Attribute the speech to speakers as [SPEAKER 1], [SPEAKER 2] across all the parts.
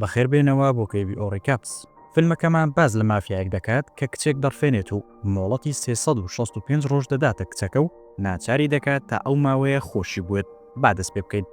[SPEAKER 1] بەخێربێنەوە بۆ کەیوی ئۆڕیکاپس. فیلمەکەمان باز لە مافیایەک دەکات کە کچێک دەڕفێنێت و مۆڵەتی 365 ڕۆژ دەداتە کچەکە و ناچاری دەکات تا ئەو ماوەیە خۆشی بوێت با دەست پێ بکەیت.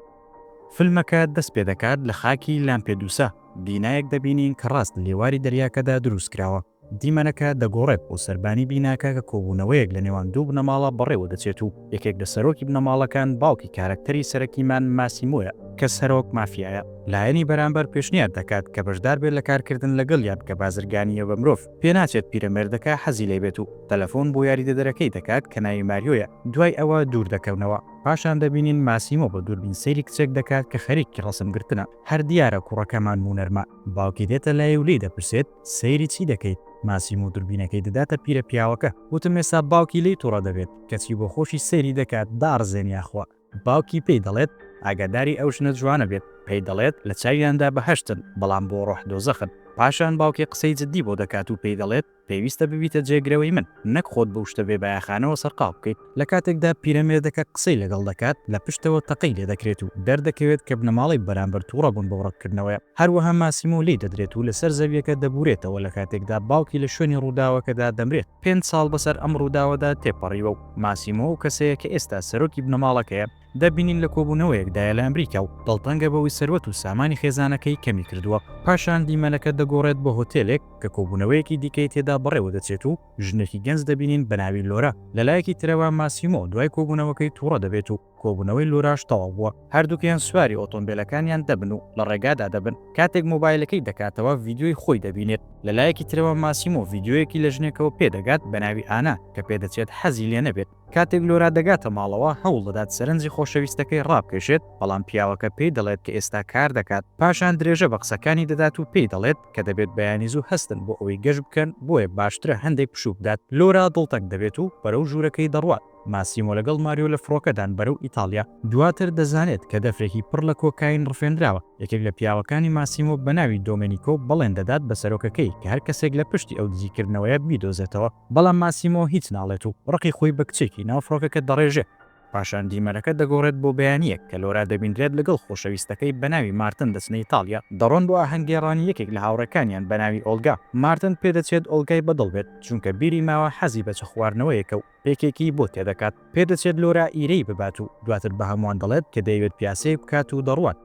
[SPEAKER 1] فیلمەکە دەست پێ دەکات لە خاکی لامپێدوسا بینایەک دەبینین کە ڕاست لێواری دەریاکەدا دروست کراوە. دیمەنەکە دەگۆڕێت بۆ سەربانی بیناکە کە کۆبوونەوەیەک لە نێوان دوو بنەماڵە بەڕێوە دەچێت و یەکێک لە سەرۆکی بنەماڵەکان باوکی کارەکتەری سەرەکیمان ماسیمۆیە کە سەرۆک مافیایە. لایەنی بەرامبەر پێشنیار دەکات کە بەشدار بێت لە کارکردن لەگەڵ یان کە بازرگانیە بە مرۆڤ پێناچێت پیرەمێردەکە حەزی لێ بێت و تەلەفۆن بۆ یاریدەدەرەکەی دەکات کە ناوی ماریۆیە. دوای ئەوە دوور دەکەونەوە. پاشان دەبینین ماسیمۆ بە دووربین سەیری کچێک دەکات کە خەریکی ڕەسمگرتنە. هەر دیارە کوڕەکەمان مونەرمە. باوکی دێتە لای و لێی دەپرسێت سەیری چی دەکەیت؟ ماسیمۆ دووربینەکەی دەداتە پیرە پیاوەکە. وتم ئێستا باوکی لی تووڕە دەبێت کەچی بۆ خۆشی سەیری دەکات داڕزێنیاخوا. باوکی پێی دەڵێت ئاگاداری ئەو ژنە جوانە بێت. پێی دەڵێت لە چاویاندا بەهەشتن بەڵام بۆ ڕۆح دۆزەخن. پاشان باوکی قسەی جددی بۆ دەکات و پێی دەڵێت پێویستە ببیتە جێگرەوەی من نەک خۆت بە شتە بێ بایەخانەوە سەرقاڵ بکەیت. لە کاتێکدا پیرەمێردەکە قسەی لەگەڵ دەکات لە پشتەوە تەقەی لێ دەکرێت و دەردەکەوێت کە بنەماڵی بەرامبەر تووڕە بوون بە ڕەتکردنەوەی. هەروەها ماسیمۆ لی دەدرێت و لەسەر زەویەکە دەبورێتەوە لە کاتێکدا باوکی لە شوێنی ڕووداوەکەدا دەمرێت. 5 ساڵ بەسەر ئەم ڕووداوەدا تێپەڕیوە و ماسیمۆ و کەسەیە کە ئێستا سەرۆکی بنەماڵەکەیە دەبینین لە کۆبوونەوەیەکدایە لە ئەمریکا و دڵتەنگە بەوەی سەروەت و سامانی خێزانەکەی کەمی کردووە. پاشان دیمەنەکە دەگۆڕێت بە هۆتێلێک کە کۆبوونەوەیەکی دیکەی تێدا بەڕێوە دەچێت و ژنێکی گەنج دەبینین بە ناوی لۆرا. لەلایەکی ترەوە ماسیمۆ دوای کۆبوونەوەکەی تووڕە دەبێت و کۆبوونەوەی لۆراش تەواو بووە. هەردووکیان سواری ئۆتۆمبیلەکانیان دەبن و لە ڕێگادا دەبن. کاتێک مۆبایلەکەی دەکاتەوە ڤیدیۆی خۆی دەبینێت. لەلایەکی ترەوە ماسیمۆ ڤیدیۆیەکی لە ژنێکەوە پێدەگات بە ناوی ئانا کە پێدەچێت حەزی لێ نەبێت. کاتێک لۆرا دەگاتە ماڵەوە هەوڵ دەدات سەرنجی خۆشەویستەکەی ڕابکێشێت بەڵام پیاوەکە پێی دەڵێت کە ئێستا کار دەکات. پاشان درێژە بە قسەکانی دەدات و پێی دەڵێت کە دەبێت بەیانی زوو هەستن بۆ ئەوەی گەشت بکەن بۆیە باشترە هەندێک پشوو بدات. لۆرا دڵتەنگ دەبێت و بەرەو ژوورەکەی دەڕوات. ماسیمۆ لەگەڵ ماریۆ لە فڕۆکەدان بەرەو ئیتالیا. دواتر دەزانێت کە دەفرێکی پڕ لە کۆکاین ڕفێنراوە. یەکێک لە پیاوەکانی ماسیمۆ بە ناوی دۆمێنیکۆ بەڵێن دەدات بە سەرۆکەکەی کە هەر کەسێک لە پشتی ئەو دزیکردنەوەیە بیدۆزێتەوە. بەڵام ماسیمۆ هیچ ناڵێت و ڕقی خۆی بە کچێکی ناو فڕۆکەکە دەڕێژێ. پاشان دیمەنەکە دەگۆڕێت بۆ بەیانیەک کە لۆرا دەبیندرێت لەگەڵ خۆشەویستەکەی بە ناوی مارتن دەچنە ئیتالیا. دەڕۆن بۆ ئاهەنگگێڕانی یەکێک لە هاوڕەکانیان بە ناوی ئۆلگا. مارتن پێدەچێت ئۆلگای بەدڵ بێت چونکە بیری ماوە حەزی بە چ خواردنەوەیەکە و پێکێکی بۆ تێدەکات. پێدەچێت لۆرا ئیرەی ببات و دواتر بە هەمووان دەڵێت کە دەیەوێت پیاسەی بکات و دەڕوات.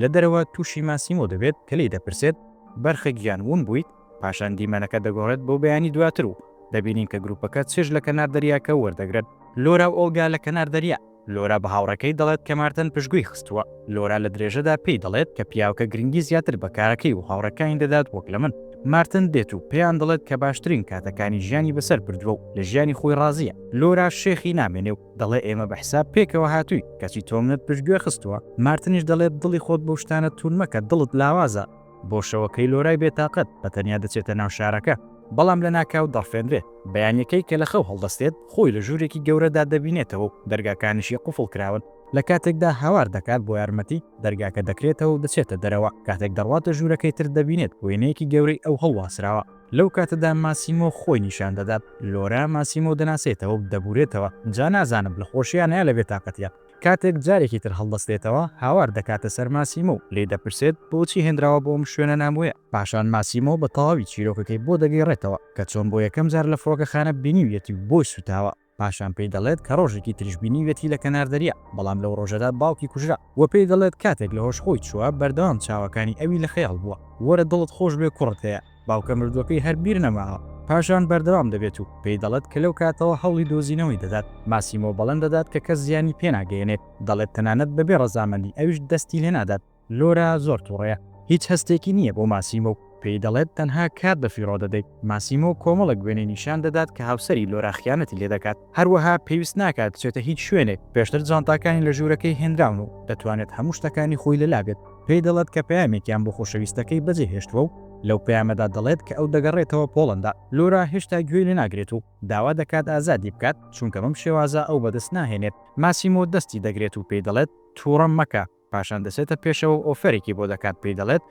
[SPEAKER 1] لە دەرەوە تووشی ماسیمۆ دەبێت کە لی دەپرسێت بەرخە گیان ون بوویت. پاشان دیمەنەکە دەگۆڕێت بۆ بەیانی دواتر و دەبینین کە گروپەکە چێژ لە کەنار دەریاکە وەردەگرێت. لۆرا و ئۆلگا لە کەنار دەریا. لۆرا بە هاوڕەکەی دەڵێت کە مارتن پشتگوێی خستووە. لۆرا لە درێژەدا پێی دەڵێت کە پیاوکە گرنگی زیاتر بە کارەکەی و هاوڕەکانی دەدات وەک لە من. مارتن دێت و پێیان دەڵێت کە باشترین کاتەکانی ژیانی بەسەر بردووە و لە ژیانی خۆی ڕازیە. لۆرا شێخی نامێنێ و دەڵێ ئێمە بە حساب پێکەوە هاتووی کەچی تۆ منت پشتگوێ خستووە. مارتنیش دەڵێت دڵی خۆت بۆ شتانە تون مەکە دڵت لاوازە. بۆ شەوەکەی لۆرای بێتاقەت بە تەنیا دەچێتە ناو شارەکە. بەڵام لە ناکاو دەڕفێنرێت. بەیانیەکەی کە لە خەو هەڵدەستێت خۆی لە ژوورێکی گەورەدا دەبینێتەوە و دەرگاکانیشی قوفڵ کراون. لە کاتێکدا هاوار دەکات بۆ یارمەتی دەرگاکە دەکرێتەوە و دەچێتە دەرەوە. کاتێک دەڕواتە ژوورەکەی تر دەبینێت وێنەیەکی گەورەی ئەو هەڵواسراوە. لەو کاتەدا ماسیمۆ خۆی نیشان دەدات. لۆرا ماسیمۆ دەناسێتەوە و دەبورێتەوە. جا نازانم لە خۆشییان یا لە بێتاقەتیە. کاتێک جارێکی تر هەڵدەستێتەوە هاوار دەکاتە سەر ماسیمۆ و لێ دەپرسێت بۆچی هێنراوە بۆم شوێنە نامویە. پاشان ماسیمۆ بە تەواوی چیرۆکەکەی بۆ دەگەیڕێتەوە کە چۆن بۆ یەکەم جار لە فڕۆکەخانە بینیویەتی بۆی سوتاوە. پاشان پێی دەڵێت کە ڕۆژێکی تریش بینیوێتی لە کەنار دەریا بەڵام لەو ڕۆژەدا باوکی کوژرا. وە پێی دەڵێت کاتێک لە هۆش خۆی چووە بەردەوام چاوەکانی ئەوی لە خەیاڵ بووە. وەرە دڵت خۆش بێ کوڕت هەیە. باوکە مردووەکەی هەر بیر نەماوە. پاشان بەردەوام دەبێت و پێی دەڵێت کە لەو کاتەوە هەوڵی دۆزینەوەی دەدات. ماسیمۆ بەڵێن دەدات کە کەس زیانی پێناگەیەنێت. دەڵێت تەنانەت بەبێ ڕەزامەندی ئەویش دەستی لێ نادات. لۆرا زۆر تووڕەیە. هیچ هەستێکی نییە بۆ ماسیمۆ. پێی دەڵێت تەنها کات بەفیڕۆ دەدەیت. ماسیمۆ کۆمەڵک وێنەی نیشان دەدات کە هاوسەری لۆرا خیانەتی لێ دەکات. هەروەها پێویست ناکات بچێتە هیچ شوێنێک پێشتر جانتاکانی لە ژوورەکەی هێنراون و دەتوانێت هەموو شتەکانی خۆی لەلا بێت. پێی دەڵێت کە پەیامێکیان بۆ خۆشەویستەکەی بەجێهێشتووە و لەو پەیامەدا دەڵێت کە ئەو دەگەڕێتەوە پۆڵەندا. لۆرا هێشتا گوێی لێ ناگرێت و داوا دەکات ئازادی بکات چونکە بەم شێوازە ئەو بەدەست ناهێنێت. ماسیمۆ دەستی دەگرێت و پێی دەڵێت تووڕەم مەکە. پاشان دەسێتە پێشەوە ئۆفەرێکی بۆ دەکات. پێی دەڵێت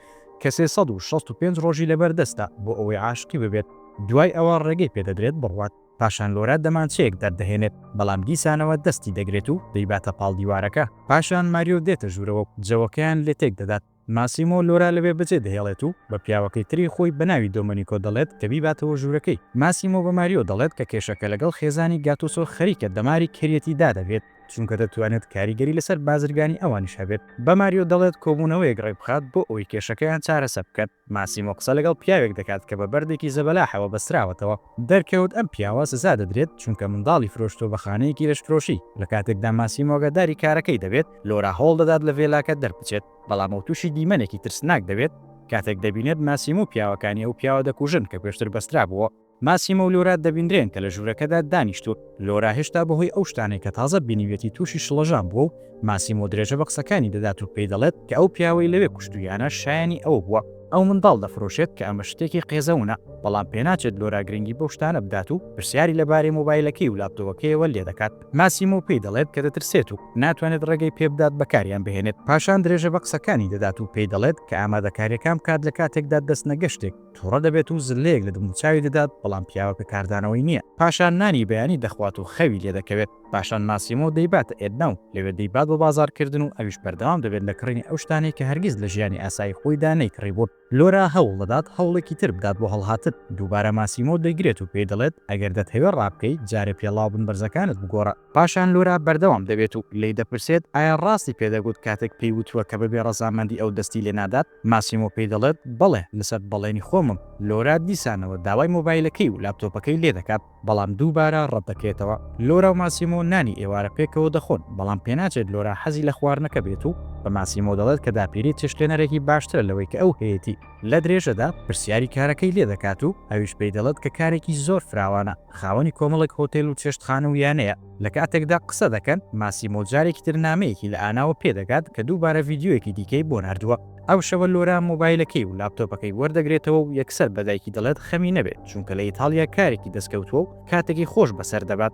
[SPEAKER 1] کە 365 ڕۆژی لەبەردەستە بۆ ئەوەی عاشقی ببێت. دوای ئەوە ڕێگەی پێدەدرێت بڕوات. پاشان لۆرا دەمانچەیەک دەردەهێنێت بەڵام دیسانەوە دەستی دەگرێت و دەیباتە پاڵ دیوارەکە. پاشان ماریۆ دێتە ژوورەوە جەوەکەیان لێ تێک دەدات. ماسیمۆ لۆرا لەوێ بەجێ دەهێڵێت و بە پیاوەکەی تری خۆی بەناوی دۆمەنیکۆ دەڵێت کە بیباتەوە ژوورەکەی. ماسیمۆ بە ماریۆ دەڵێت کە کێشەکە لەگەڵ خێزانی گاتوسۆ خەریکە دەماری کەریەتیدا دەبێت چونکە دەتوانێت کاریگەری لەسەر بازرگانی ئەوانیش هەبێت. بە ماریۆ دەڵێت کۆبوونەوەیەک ڕێبخات بۆ ئەوەی کێشەکەیان چارەسەر بکات. ماسیمۆ قسە لەگەڵ پیاوێک دەکات کە بە بەردێکی زەبەلاحەوە بەستراوەتەوە. دەرکەوت ئەم پیاوە سزا دەدرێت چونکە منداڵی فرۆشتۆ بە خانەیەکی لەشفرۆشی. لە کاتێکدا ماسیمۆ ئاگاداری کارەکەی دەبێت لۆرا هەوڵ دەدات لە ڤێلاکە دەربچێت، بەڵام ئەو تووشی دیمەنێکی ترسناک دەبێت کاتێک دەبینێت ماسیمۆ پیاوەکانی ئەو پیاوە دەکوژن کە پێشتر بەسترا بووە. ماسیمۆ و لۆرا دەبیندرێن کە لە ژوورەکەدا دانیشتووە. لۆرا هێشتا بەهۆی ئەو شتانێک کە تازە بینیوێتی تووشی شڵەژان بووە و ماسیمۆ درێژە بە قسەکانی دەدات و پێی دەڵێت کە ئەو پیاوەی لەوێ کوشتویانە شایانی ئەوە بووە. ئەو منداڵ دەفرۆشێت کە ئەمە شتێکی قێزەونە، بەڵام پێناچێت لۆرا گرنگی بەو شتانە بدات و پرسیاری لەبارەی مۆبایلەکەی و لاپتۆپەکەیەوە لێ دەکات. ماسیمۆ پێی دەڵێت کە دەترسێت و ناتوانێت ڕێگەی پێ بدات بەکاریان بهێنێت. پاشان درێژە بە قسەکانی دەدات و پێی دەڵێت کە ئامادەکاریەکان بکات لە کاتێکدا دەست نەگەشتێک تووڕە دەبێت و زلەیەک لە دموچاوی دەدات، بەڵام پیاوەکە کاردانەوەی نییە. پاشان نانی بەیانی دەخوات و خەوی لێ دەکەوێت. پاشان ماسیمۆ دەیباتە ئێدنا و لەوێ دەیبات بە بازارکردن و ئەویش بەردەوام دەبێت لە کڕینی ئەو شتانەی کە هەرگیز لە ژیانی ئاسایی خۆیدا نەیکڕی بوو. لۆرا هەوڵ دەدات هەوڵێکی تر بدات بۆ هەڵهاتن. دووبارە ماسیمۆ دەیگرێت و پێی دەڵێت ئەگەر دەتەوێت ڕابکەیت جارێ پێڵاو بن بەرزەکانت بگۆڕە. پاشان لۆرا بەردەوام دەبێت و لی دەپرسێت ئایا ڕاستی پێدەگوت کاتێک پێی وتووە کە بەبێ ڕەزامەندی ئەو دەستی لێ نادات؟ ماسیمۆ پێی دەڵێت بەڵێ لەسەر بەڵێنی خۆمم. لۆرا دیسانەوە داوای مۆبایلەکەی و لاپتۆپەکەی لێ دەکات، بەڵام دووبارە ڕەت دەکرێتەوە. لۆرا و ماسیمۆ نانی ئێوارە پێکەوە دەخۆن، بەڵام پێناچێت لۆرا حەزی لە خواردنەکە بێت و بە ماسیمۆ دەڵێت کە داپیری چێشتێنەرێکی باشترە لەوەی کە ئەو هەیەی. لە درێژەدا پرسیاری کارەکەی لێ دەکات و ئەویش پێی دەڵێت کە کارێکی زۆر فراوانە، خاوەنی کۆمەڵێک هۆتێل و چێشتخانە و یانەیە. لە کاتێکدا قسە دەکەن ماسیمۆ جارێکی تر نامەیەکی لە ئاناوە پێدەگات کە دووبارە ڤیدیۆیەکی دیکەی بۆ ناردووە. ئەو شەوە لۆرا مۆبایلەکەی و لاپتۆپەکەی وەردەگرێتەوە و یەکسەر بەدایکی دەڵێت خەمی نەبێت چونکە لە ئیتالیا کارێکی دەستکەوتووە و کاتێکی خۆش بەسەر دەبات.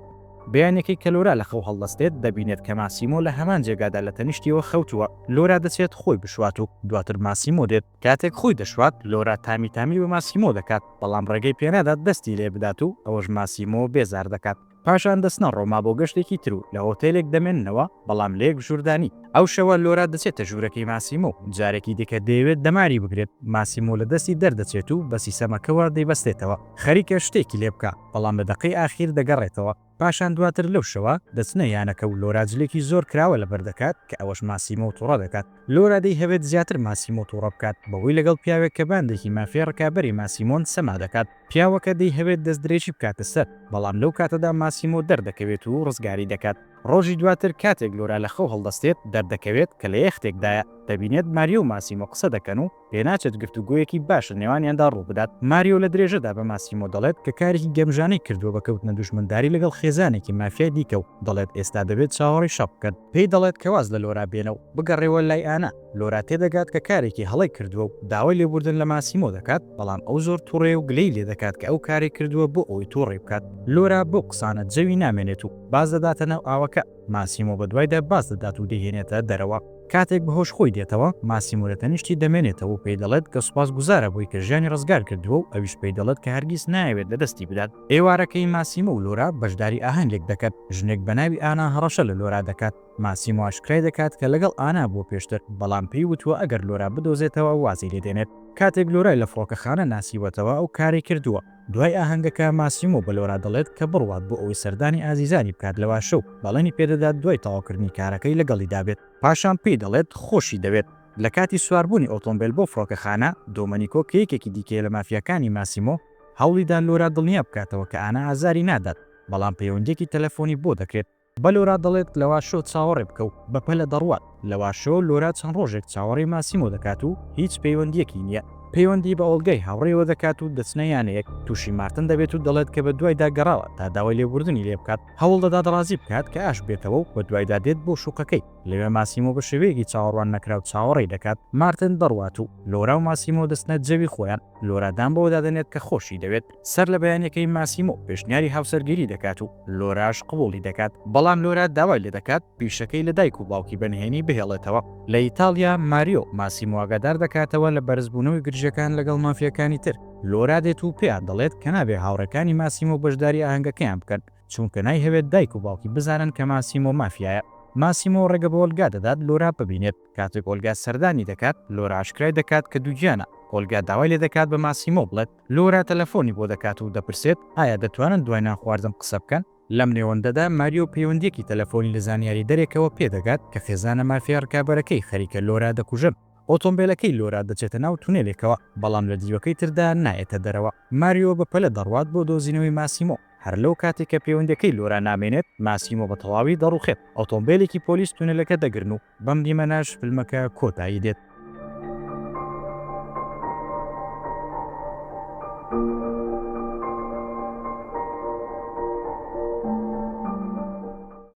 [SPEAKER 1] بەیانێکی کە لۆرا لە خەو هەڵدەستێت دەبینێت کە ماسیمۆ لە هەمان جێگادا لە تەنیشتیەوە خەوتووە. لۆرا دەچێت خۆی بشوات و دواتر ماسیمۆ دێت. کاتێک خۆی دەشوات لۆرا تامی بە ماسیمۆ دەکات، بەڵام ڕێگەی پێنادات دەستی لێ بدات و ئەوەش ماسیمۆ بێزار دەکات. پاشان دەستنە ڕۆما بۆ گەشتێکی تر و لە هۆتێلێک دەمێننەوە، بەڵام لێک ژووردانی. ئەو شەوە لۆرا دەچێتە ژوورەکەی ماسیمۆ. جارێکی دیکە دەیەوێت دەماری بگرێت. ماسیمۆ لە دەستی دەردەچێت و بە سیسەمەکەوە دەیبەستێتەوە، خەریکە شتێکی لێ بکە، بەڵام لە دەقەی ئاخیر دەگەڕێتەوە. پاشان دواتر لەو شەوە دەچنە یانەکە و لۆرا جلێکی زۆر کراوە لەبەر دەکات کە ئەوەش ماسیمۆ تووڕە دەکات. لۆرا دەی هەبێت زیاتر ماسیمۆ تووڕە بکات بەهۆی لەگەڵ پیاوێک کە باندێکی مافیای ڕکابەری ماسیمۆن سەما دەکات. پیاوەکە دەی هەبێت دەستدرێکی بکاتە سەر، بەڵام لەو کاتەدا ماسیمۆ دەردەکەوێت و ڕزگاری دەکات. ڕۆژی دواتر کاتێک لۆرا لە خەو هەڵدەستێت دەردەکەوێت کە لە یەختێکدایە دەبینێت ماریۆ و ماسیمۆ قسە دەکەن و پێناچێت گفتوگۆیەکی باشە نێوانیاندا ڕوو بدات. ماریۆ لە درێژەدا بە ماسیمۆ دەڵێت کە کارێکی گەمژانەی کردووە بەکەوتنە دوژمنداری لەگەڵ خێزانێکی مافیای دیکە و دەڵێت ئێستا دەبێت چاوەڕی شەڕ بکەن. پێی دەڵێت کە واز لە لۆرا بێنە و بگەڕێەوە لای ئانا. لۆرا تێدەگات کە کارێکی هەڵی کردووە و داوای لێبوردن لە ماسیمۆ دەکات، بەڵام ئەو زۆر تووڕێ و گلەی لێ دەکات کە ئەو کاری کردووە بۆ ئەوی تووڕێ بکات. لۆرا بۆ قسانە جەوی نامێنێت و باز دەداتە ناو ئاوەکە. ماسیمۆ بە دوایدا باز دەدات و دەهێنێتە دەرەوە. کاتێک بەهۆش خۆی دێتەوە ماسیمۆ لە تەنیشتی دەمێنێتەوە و پێی دەڵێت کە سوپاسگوزارە بۆی کە ژیانی ڕزگار کردووە و ئەویش پێی دەڵێت کە هەرگیز نایەوێت لەدەستی بدات. ئێوارەکەی ماسیمۆ و لۆرا بەشداری ئاهەنگێک دەکات. ژنێک بە ناوی ئانا هەڕەشە لە لۆرا دەکات. ماسیمۆ ئاشکرای دەکات کە لەگەڵ ئانا بۆ پێشتر، بەڵام پێی وتووە ئەگەر لۆرا بدۆزێتەوە وازی لێدێنێت. کاتێک لۆرای لە فڕۆکەخانە ناسیوەتەوە ئەو کاری کردووە. دوای ئاهەنگەکە ماسیمۆ بە لۆرا دەڵێت کە بڕوات بۆ ئەوەی سەردانی ئازیزانی بکات لەوا شەو، بەڵێنی پێدەدات دوای تەواوکردنی کارەکەی لەگەڵی دابێت. پاشان پێی دەڵێت خۆشی دەوێت. لە کاتی سواربوونی ئۆتۆمبیل بۆ فڕۆکەخانە دۆمەنیکۆ کە یەکێکی دیکەیە لە مافیاکانی ماسیمۆ هەوڵیدا لۆرا دڵنیا بکاتەوە کە ئانا ئازاری نادات، بەڵام پەیوەندێکی تەلەفۆنی بۆ دەکرێت. بە لۆرا دەڵێت لەوا شۆ چاوەڕێ بکە و بەپە لە دەڕوات. لەوا شۆ لۆرا چەند ڕۆژێک چاوەڕێی ماسیمۆ دەکات و هیچ پەیوەندیەکی نییە. پەیوەندی بە ئۆڵگەی هاوڕێوە دەکات و دەچنە یانەیەک. تووشی مارتن دەبێت و دەڵێت کە بە دوایدا گەڕاوە تا داوای لێبوردنی لێ بکات. هەوڵ دەدات ڕازی بکات کە ئاش بێتەوە و بە دوایدا دێت بۆ شوقەکەی. لەوێ ماسیمۆ بە شێوەیەکی چاوەڕوان نەکراو چاوەڕێی دەکات. مارتن دەڕوات و لۆرا و ماسیمۆ دەستنە جەوی خۆیان. لۆرادان بەوە دادەنێت کە خۆشی دەوێت. سەر لە بەیانەکەی ماسیمۆ پێشنیاری هاوسەرگیری دەکات و لۆراش قبوڵی دەکات، بەڵام لۆرا داوای لێ دەکات پیشەکەی لە دایک و باوکی بەنهێنی بهێڵێتەوە. لە ئیتالیا ماریۆ ماسیمۆ ئاگادار دەکاتەوە لە بەرزبوونەوەی گرژەکان لەگەڵ مافیەکانی تر. لۆرا دێت و پێیان دەڵێت کە نابێ هاوڕەکانی ماسیمۆ بەشداری ئاهەنگەکەیان بکەن چونکە نایهەوێت دایک و باوکی بزانن کە ماسیمۆ مافیایە. ماسیمۆ ڕێگە بە ئۆلگا دەدات لۆرا ببینێت. کاتێک ئۆلگا سەردانی دەکات لۆرا ئاشکرای دەکات کە دووگیانە. ئۆلگا داوای لێ دەکات بە ماسیمۆ بڵێت. لۆرا تەلەفۆنی بۆ دەکات و دەپرسێت ئایا دەتوانن دوای نانخواردن قسە بکەن. لەم نێوەندەدا ماریۆ پەیوەندیەکی تەلەفۆنی لە زانیاری دەرێکەوە پێدەگات کە خێزانە مافیا ڕکابەرەکەی خەریکە لۆرا دەکوژن. ئۆتۆمبیلەکەی لۆرا دەچێتە ناو تونێلێکەوە بەڵام لە دیوەکەی تردا نایەتە دەرەوە. ماریۆ بەپەلە دەڕوات بۆ دۆزینەوەی ماسیمۆ. هەر لەو کاتێک کە پەیوەندەکەی لۆرا نامێنێت ماسیمۆ بە تەواوی دەڕوخێت. ئۆتۆمبیلێکی پۆلیس تونێلەکە دەگرن و بەم دیمەناش فیلمەکە کۆتایی دێت.